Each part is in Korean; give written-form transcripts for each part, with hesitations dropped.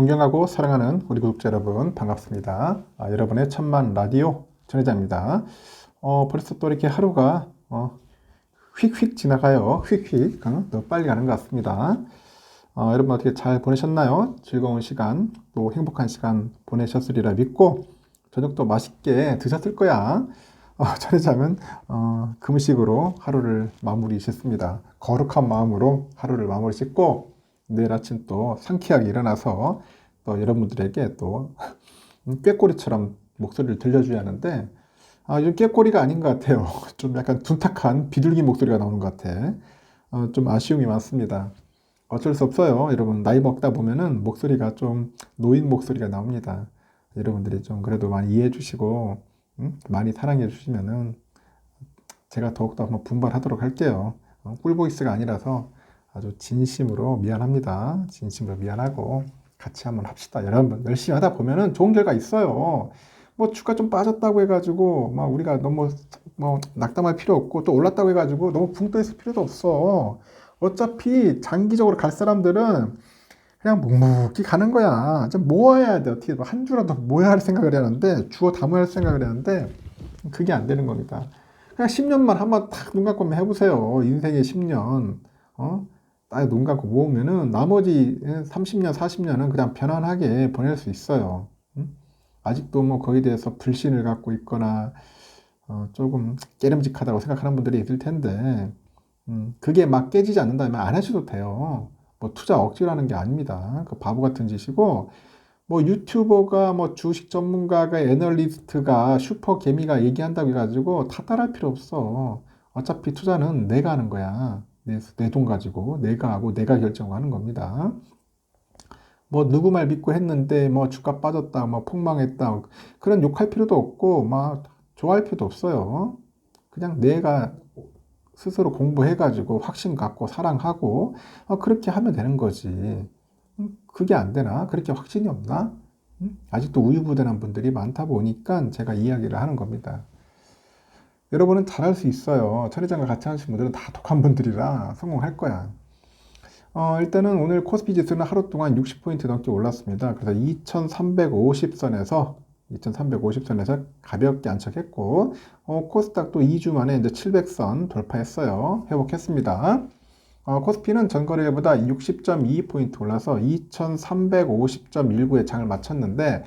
존경하고 사랑하는 우리 구독자 여러분 반갑습니다. 여러분의 천만 라디오 전혜자입니다. 벌써 또 이렇게 하루가 휙휙 지나가요. 휙휙 더 빨리 가는 것 같습니다. 여러분 어떻게 잘 보내셨나요? 즐거운 시간 또 행복한 시간 보내셨으리라 믿고 저녁도 맛있게 드셨을 거야. 전혜자는 금식으로 하루를 마무리 짓습니다. 거룩한 마음으로 하루를 마무리 짓고 내일 아침 또 상쾌하게 일어나서 또 여러분들에게 또 꾀꼬리처럼 목소리를 들려줘야 하는데 요즘 꾀꼬리가 아닌 것 같아요. 좀 약간 둔탁한 비둘기 목소리가 나오는 것 같아. 좀 아쉬움이 많습니다. 어쩔 수 없어요. 여러분 나이 먹다 보면은 목소리가 좀 노인 목소리가 나옵니다. 여러분들이 좀 그래도 많이 이해해 주시고 많이 사랑해 주시면은 제가 더욱더 한번 분발하도록 할게요. 꿀보이스가 아니라서 아주 진심으로 미안합니다. 진심으로 미안하고 같이 한번 합시다. 여러분 열심히 하다 보면은 좋은 결과 있어요. 뭐 주가 좀 빠졌다고 해가지고 막 우리가 너무 낙담할 필요 없고 또 올랐다고 해가지고 너무 붕 떠 있을 필요도 없어. 어차피 장기적으로 갈 사람들은 그냥 묵묵히 가는 거야. 좀 모아야 돼. 어떻게 한 주라도 모아야 할 생각을 해야 하는데 주워 담아야 할 생각을 해야 하는데 그게 안 되는 겁니다. 그냥 10년만 한번 탁 눈 감고 해보세요. 인생의 10년. 딱 눈 감고 모으면은 나머지 30년, 40년은 그냥 편안하게 보낼 수 있어요. 아직도 뭐 거기에 대해서 불신을 갖고 있거나 조금 깨름직하다고 생각하는 분들이 있을 텐데 그게 막 깨지지 않는다면 안 하셔도 돼요. 뭐 투자 억지로 하는 게 아닙니다. 그 바보 같은 짓이고 뭐 유튜버가 뭐 주식 전문가가 애널리스트가 슈퍼 개미가 얘기한다고 해가지고 다 따라할 필요 없어. 어차피 투자는 내가 하는 거야. 내 돈 가지고 내가 하고 내가 결정하는 겁니다. 뭐 누구 말 믿고 했는데 뭐 주가 빠졌다 뭐 폭망했다 그런 욕할 필요도 없고 막 좋아할 필요도 없어요. 그냥 내가 스스로 공부해가지고 확신 갖고 사랑하고 그렇게 하면 되는 거지. 그게 안 되나? 그렇게 확신이 없나? 아직도 우유부단한 분들이 많다 보니까 제가 이야기를 하는 겁니다. 여러분은 잘할 수 있어요. 천혜장과 같이 하신 분들은 다 독한 분들이라 성공할 거야. 일단은 오늘 코스피 지수는 하루 동안 60포인트 넘게 올랐습니다. 그래서 2350선에서 가볍게 안착했고, 코스닥도 2주 만에 이제 700선 돌파했어요. 회복했습니다. 코스피는 전거래일보다 60.22포인트 올라서 2350.19에 장을 마쳤는데,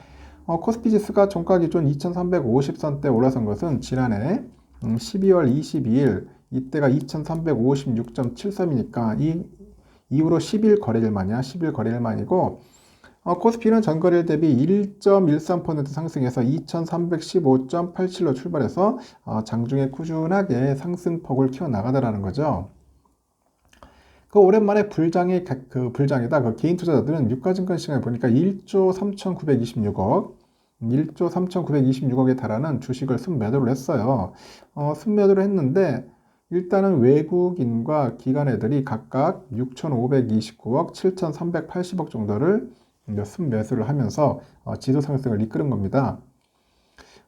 코스피 지수가 종가 기준 2350선대 올라선 것은 지난해 12월 22일, 이때가 2356.73이니까 이 이후로 10일 거래일 만이야. 10일 거래일 만이고 코스피는 전거래일 대비 1.13% 상승해서 2315.87로 출발해서 장중에 꾸준하게 상승폭을 키워나가더라는 거죠. 그 오랜만에 불장이다. 그 개인 투자자들은 유가증권 시장에 보니까 1조 3,926억에 달하는 주식을 순매도를 했어요. 순매도를 했는데 일단은 외국인과 기관애들이 각각 6,529억, 7,380억 정도를 순매수를 하면서 지수 상승을 이끄는 겁니다.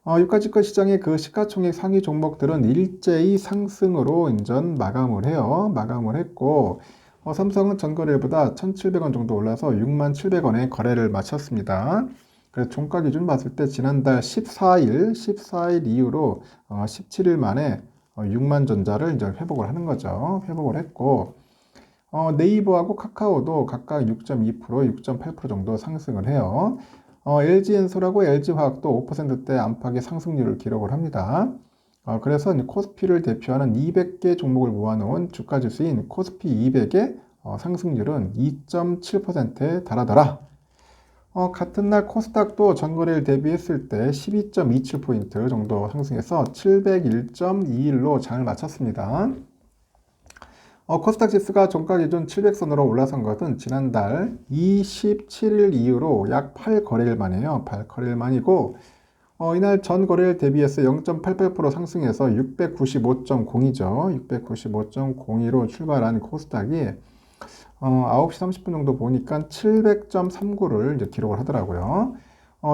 유가증권 시장의 그 시가총액 상위 종목들은 일제히 상승으로 인전 마감을 해요. 마감을 했고 삼성은 전거래일보다 1,700원 정도 올라서 67,000원에 거래를 마쳤습니다. 그래서 종가 기준 봤을 때 지난달 14일 이후로 17일 만에 6만 전자를 이제 회복을 하는 거죠. 회복을 했고 네이버하고 카카오도 각각 6.2%, 6.8% 정도 상승을 해요. LG엔솔하고 LG화학도 5%대 안팎의 상승률을 기록을 합니다. 그래서 코스피를 대표하는 200개 종목을 모아놓은 주가지수인 코스피 200의 상승률은 2.7%에 달하더라. 같은 날 코스닥도 전거래일 대비했을 때 12.27포인트 정도 상승해서 701.21로 장을 마쳤습니다. 코스닥 지수가 종가 기준 700선으로 올라선 것은 지난달 27일 이후로 약 8거래일 만이에요. 8거래일 만이고 이날 전 거래일 대비해서 0.88% 상승해서 695.02죠. 695.02로 출발한 코스닥이 9시 30분 정도 보니까 700.39를 이제 기록을 하더라고요.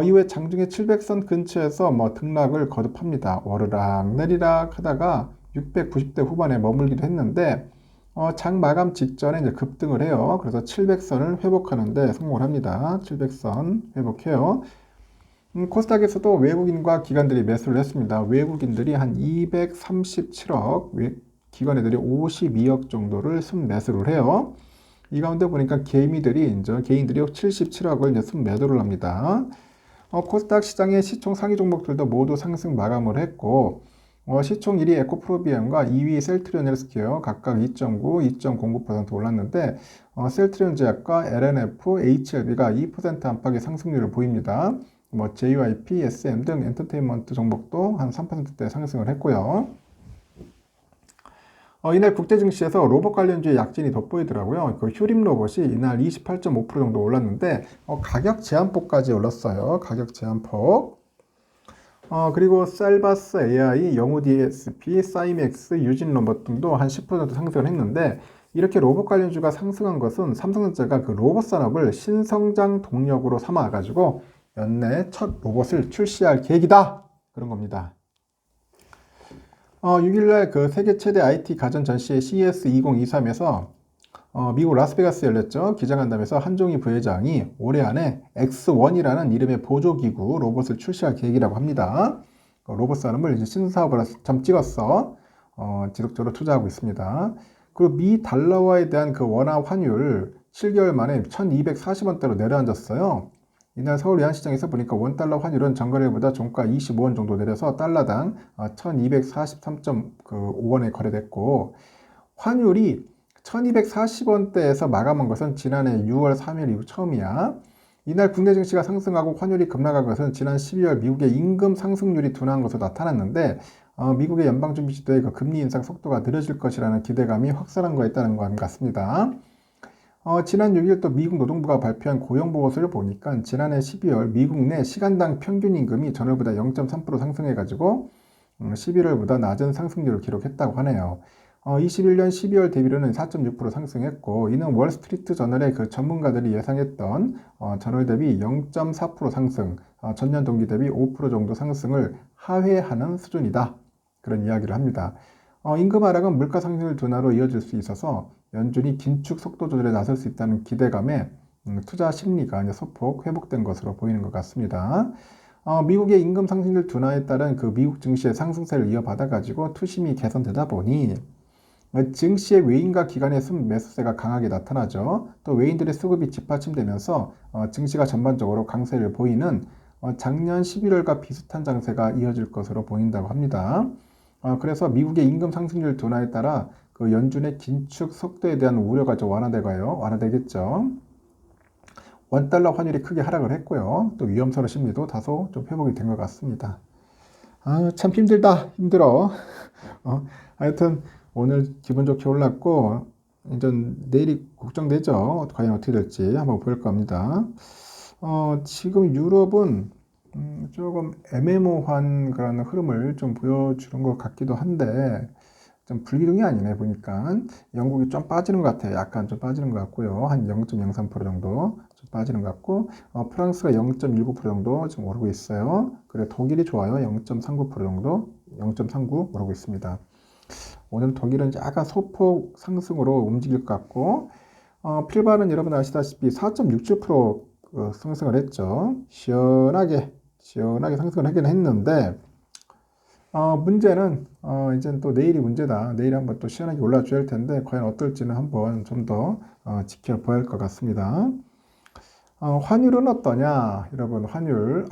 이후에 장중에 700선 근처에서 등락을 거듭합니다. 오르락 내리락 하다가 690대 후반에 머물기도 했는데 장 마감 직전에 이제 급등을 해요. 그래서 700선을 회복하는데 성공을 합니다. 700선 회복해요. 코스닥에서도 외국인과 기관들이 매수를 했습니다. 외국인들이 한 237억, 기관 애들이 52억 정도를 순매수를 해요. 이 가운데 보니까 개인들이 77억을 이제 순매도를 합니다. 코스닥 시장의 시총 상위 종목들도 모두 상승 마감을 했고, 시총 1위 에코프로비움과 2위 셀트리온 헬스케어 각각 2.9, 2.09% 올랐는데, 셀트리온 제약과 LNF, HLB가 2% 안팎의 상승률을 보입니다. JYP, SM 등 엔터테인먼트 종목도 한 3%대 상승을 했고요. 이날 국제 증시에서 로봇 관련주의 약진이 돋보이더라고요. 그 휴림 로봇이 이날 28.5% 정도 올랐는데 가격 제한폭까지 올랐어요. 가격 제한폭. 그리고 셀바스 AI, 영우 DSP, 사이맥스, 유진 로봇 등도 한 10% 상승을 했는데 이렇게 로봇 관련주가 상승한 것은 삼성전자가 그 로봇 산업을 신성장 동력으로 삼아가지고 연내 첫 로봇을 출시할 계획이다. 그런 겁니다. 6일날 그 세계 최대 IT 가전 전시회 CES 2023에서 미국 라스베가스에 열렸죠. 기자간담회에서 한종희 부회장이 올해 안에 X1이라는 이름의 보조기구 로봇을 출시할 계획이라고 합니다. 로봇 산업을 이제 신사업으로 점 찍었어. 지속적으로 투자하고 있습니다. 그리고 미 달러화에 대한 그 원화 환율 7개월 만에 1240원대로 내려앉았어요. 이날 서울 외환시장에서 보니까 원달러 환율은 전거래일보다 종가 25원 정도 내려서 달러당 1243.5원에 거래됐고, 환율이 1240원대에서 마감한 것은 지난해 6월 3일 이후 처음이야. 이날 국내 증시가 상승하고 환율이 급락한 것은 지난 12월 미국의 임금 상승률이 둔화한 것으로 나타났는데, 미국의 연방준비제도의 그 금리 인상 속도가 느려질 것이라는 기대감이 확산한 거에 따른 것 같습니다. 지난 6일 또 미국 노동부가 발표한 고용보고서를 보니까 지난해 12월 미국 내 시간당 평균 임금이 전월보다 0.3% 상승해가지고 11월보다 낮은 상승률을 기록했다고 하네요. 21년 12월 대비로는 4.6% 상승했고, 이는 월스트리트 저널의 그 전문가들이 예상했던 전월 대비 0.4% 상승, 전년 동기 대비 5% 정도 상승을 하회하는 수준이다. 그런 이야기를 합니다. 임금 하락은 물가 상승률 둔화로 이어질 수 있어서 연준이 긴축 속도 조절에 나설 수 있다는 기대감에 투자 심리가 이제 소폭 회복된 것으로 보이는 것 같습니다. 미국의 임금 상승률 둔화에 따른 그 미국 증시의 상승세를 이어받아가지고 투심이 개선되다 보니 증시의 외인과 기관의 순매수세가 강하게 나타나죠. 또 외인들의 수급이 뒷받침되면서 증시가 전반적으로 강세를 보이는 작년 11월과 비슷한 장세가 이어질 것으로 보인다고 합니다. 그래서 미국의 임금 상승률 둔화에 따라 그 연준의 긴축 속도에 대한 우려가 좀 완화되겠죠. 원달러 환율이 크게 하락을 했고요. 또 위험성 심리도 다소 좀 회복이 된 것 같습니다. 참 힘들어. 하여튼 오늘 기분 좋게 올랐고 이제 내일이 걱정되죠. 과연 어떻게 될지 한번 볼 겁니다. 지금 유럽은 조금 애매모호한 그런 흐름을 좀 보여주는 것 같기도 한데 좀 불기둥이 아니네 보니까. 영국이 좀 빠지는 것 같아요. 약간 좀 빠지는 것 같고요. 한 0.03% 정도 좀 빠지는 것 같고, 프랑스가 0.19% 정도 지금 오르고 있어요. 그리고 독일이 좋아요. 0.39% 정도, 0.39 오르고 있습니다. 오늘 독일은 약간 소폭 상승으로 움직일 것 같고, 필바는 여러분 아시다시피 4.67% 상승을 했죠. 시원하게 상승을 하긴 했는데, 문제는 이제 또 내일이 문제다. 내일 한번 또 시원하게 올라줘야 할 텐데 과연 어떨지는 한번 좀 더 지켜봐야 할 것 같습니다. 환율은 어떠냐? 여러분 환율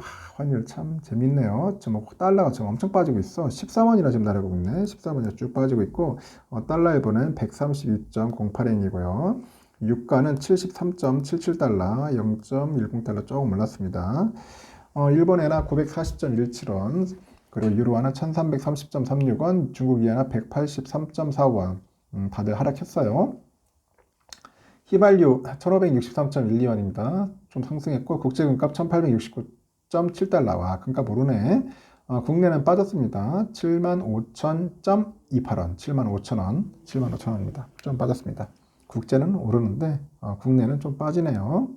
참 재밌네요. 지금 달러가 지금 엄청 빠지고 있어. 13원이나 지금 나르고 있네. 13원이 쭉 빠지고 있고, 달러에 보는 132.08엔이고요. 유가는 73.77달러, 0.10달러 조금 올랐습니다. 일본 엔화 940.17원, 그리고 유로 하나 1330.36원, 중국 이하나 183.45원. 다들 하락했어요. 휘발유 1563.12원입니다. 좀 상승했고, 국제금값 1869.7달러와 금값 오르네. 국내는 빠졌습니다. 75,000.28원, 75,000원, 75,000원입니다. 좀 빠졌습니다. 국제는 오르는데 국내는 좀 빠지네요.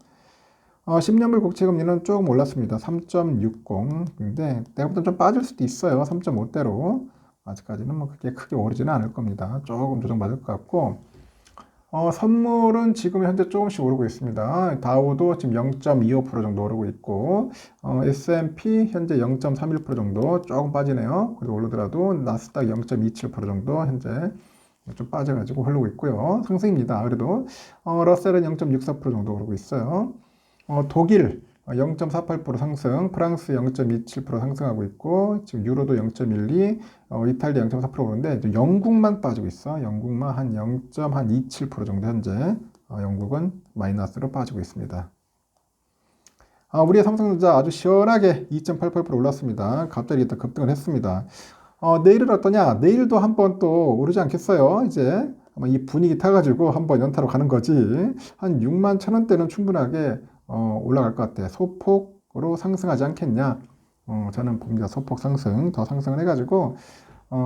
10년물 국채금리는 조금 올랐습니다. 3.60. 근데 내가보다 좀 빠질 수도 있어요. 3.5대로. 아직까지는 뭐 그렇게 크게 오르지는 않을 겁니다. 조금 조정받을 것 같고, 선물은 지금 현재 조금씩 오르고 있습니다. 다우도 지금 0.25% 정도 오르고 있고, S&P 현재 0.31% 정도 조금 빠지네요. 그래도 오르더라도 나스닥 0.27% 정도 현재 좀 빠져가지고 흐르고 있고요. 상승입니다. 그래도 러셀은 0.64% 정도 오르고 있어요. 독일 0.48% 상승, 프랑스 0.27% 상승하고 있고, 지금 유로도 0.12, 이탈리아 0.4% 오르는데, 이제 영국만 빠지고 있어. 영국만 한 0.27% 정도 현재, 영국은 마이너스로 빠지고 있습니다. 우리의 삼성전자 아주 시원하게 2.88% 올랐습니다. 갑자기 또 급등을 했습니다. 내일은 어떠냐? 내일도 한번 또 오르지 않겠어요? 이제 아마 이 분위기 타가지고 한번 연타로 가는 거지. 한 6만 1,000원대는 충분하게 올라갈 것 같아. 소폭으로 상승하지 않겠냐? 저는 봅니다. 소폭 상승, 더 상승을 해가지고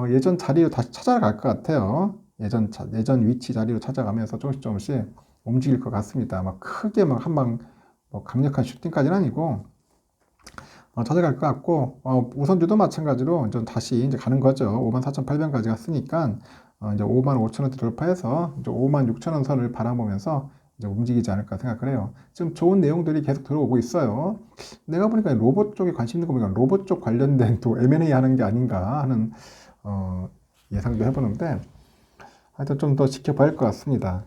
예전 자리로 다시 찾아갈 것 같아요. 예전 위치 자리로 찾아가면서 조금씩 움직일 것 같습니다. 막 크게 막 한방 뭐 강력한 슈팅까지는 아니고 찾아갈 것 같고, 우선주도 마찬가지로 이제 다시 이제 가는 거죠. 54,800원까지 갔으니까 이제 55,000원대 돌파해서 이제 56,000원 선을 바라보면서 이제 움직이지 않을까 생각을 해요. 지금 좋은 내용들이 계속 들어오고 있어요. 내가 보니까 로봇 쪽에 관심 있는 거 보니까 로봇 쪽 관련된 또 M&A 하는 게 아닌가 하는 예상도 해보는데, 하여튼 좀 더 지켜봐야 할 것 같습니다.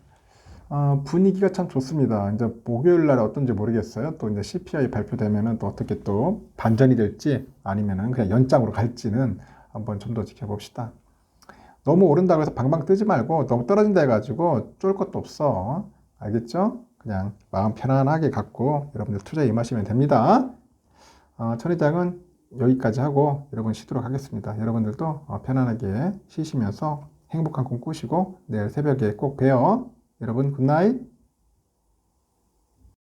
분위기가 참 좋습니다. 이제 목요일 날 어떤지 모르겠어요. 또 이제 CPI 발표되면은 또 어떻게 또 반전이 될지 아니면은 그냥 연장으로 갈지는 한번 좀 더 지켜봅시다. 너무 오른다고 해서 방방 뜨지 말고 너무 떨어진다 해가지고 쫄 것도 없어. 알겠죠? 그냥 마음 편안하게 갖고 여러분들 투자에 임하시면 됩니다. 천회장은 여기까지 하고 여러분 쉬도록 하겠습니다. 여러분들도 편안하게 쉬시면서 행복한 꿈 꾸시고 내일 새벽에 꼭 봬요. 여러분 굿나잇.